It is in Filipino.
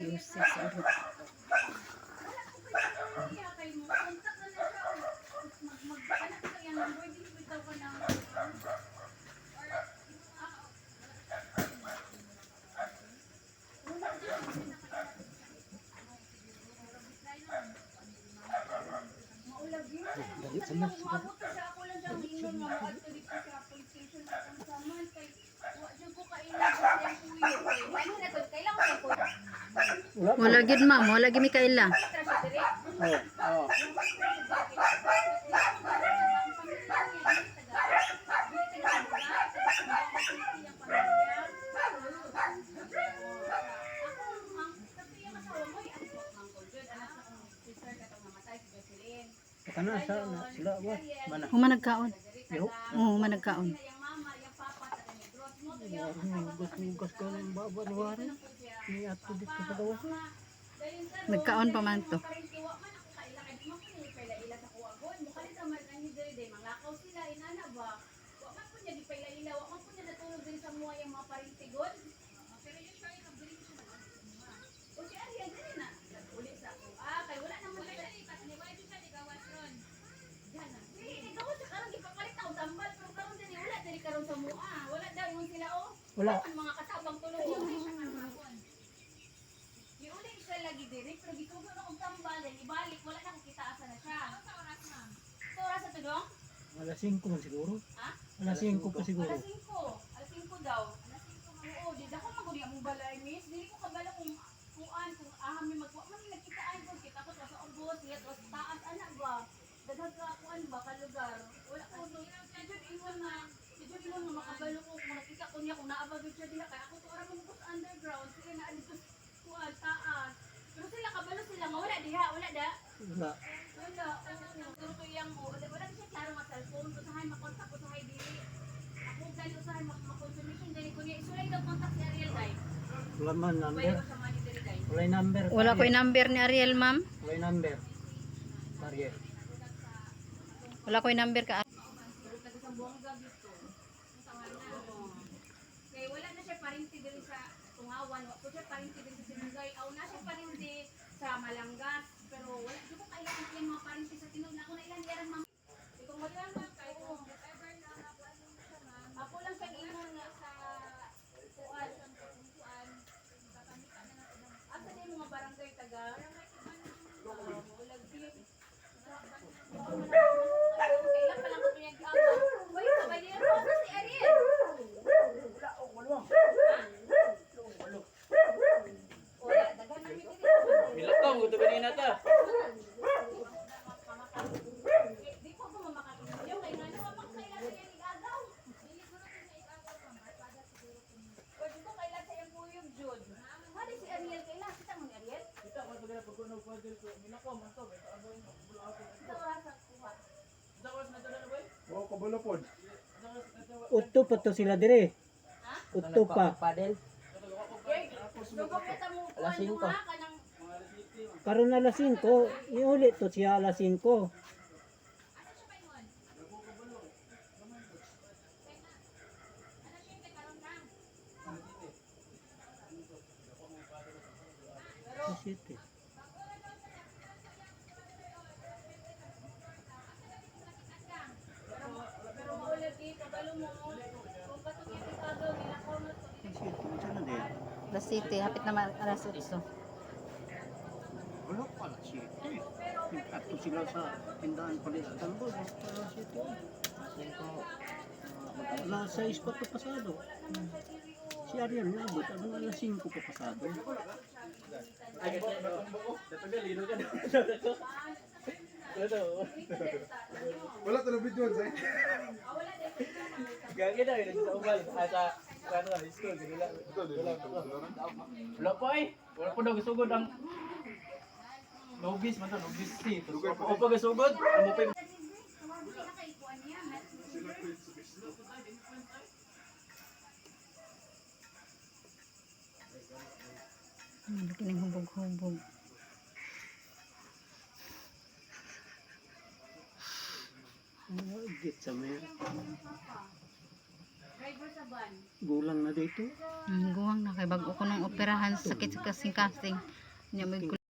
Uses aro. Dali sa mas. Wala gid ma'am, wala gid Mikaela. Oo. Kana sa sila was mana. Humanagkaon. Yo. Oo, humanagkaon. Gas ko ng baba ni wari. Ni ato dito sa gawas. Nagkaon pa man to. Wala. Mga kasabang tulo. Iuli siya lagi diri pero gitugo na og tambal ibalik wala na ko kita asa na siya. Sa oras ma'am. Sa oras sa tudong? Alas 5 man siguro. Ha? Alas 5 pa siguro. Alas 5. Alas 5 daw. Alas 5 oo, di dako maguri among balay miss. Dili ko kabalo kung kuan kung aham mi magwa man nagkitaan ko kita ko sa ubos yat sa taas ana ba. Daghang ka kuan ba ka lugar. Wala ko to. Jud ingon na Jud ingon nga makabalo ko kung nakita ko niya kung naabag siya diha kay ako to ara mo underground sige na adto kuan taas. Pero sila kabalo sila nga wala diha, wala da. Wala. Wala. Pero ko yang wala siya klaro nga cellphone ko sahay makontak ko sahay dili. Ako dali usahay ma-confirmation dali ko niya isulay daw contact si Ariel dai. Wala man Pwede number. ko sa money dili dai. Wala number. Wala ko number ni Ariel, ma'am. Wala number. Ariel. Wala ko number ka. Pero taga sa Buanga dito. Sa ngana. Kay wala na siya parinti dili sa Tungawan, wa ko siya parinti dili sa Sinugay. Aw na siya parinti sa Malangas. Pero wala ko kailangan yung mga parinti sa Tinog na ko na ilang yaran ma'am. Kung wala man kay whatever na ako lang sa ingon nga sa kuan asa din mga barangay taga ulagdi kailan pa lang ko niya giagaw oy kabayero asa si Ariel wala daghan na mi diri Bilakong gusto ganina ta. di ko makakita kay ngano pa kailan niya giagaw dili ko na igagaw pa marpada siguro pwede ko kailan sa iyang kuyog jud hali si Ariel kailan kita mo ni Ariel Kita ko pagana pagkuno pwede ko. Bilakong man to, ito abo yung bulako. sa oras sa kuha Dawas na to na boy. Oo, kabalo pod. Utto pa to sila dire. ha Utto pa. Padel. Dugo kita mo Alas kuan 5. ha kanang Karon alas 5, iulit to siya alas 5. ano siya pa ingon ano siya kay karon lang City. pero maulag dito balo mo kung patong yung igagaw nila ko na to City, saan na din? La City, hapit na alas 8. Wala pala City. Ato sila sa tindahan pala sa Tambol. Wala City. Alas 6 pa to pasado. Si Ariel nabot, ano alas 5 pa pasado. Wala to na video say. Gagi na yun sa ubal. Sa ano high school. Wala pa eh. Wala po daw gasugod ang Nobis man to, Nobis C. Ako pa gasugod. Amo pa Laki ng hubog-hubog. Git sa mer. driver sa van. Gulang na dito. Guwang na kay bago ko nung operahan sakit sa kasing-kasing. Nya may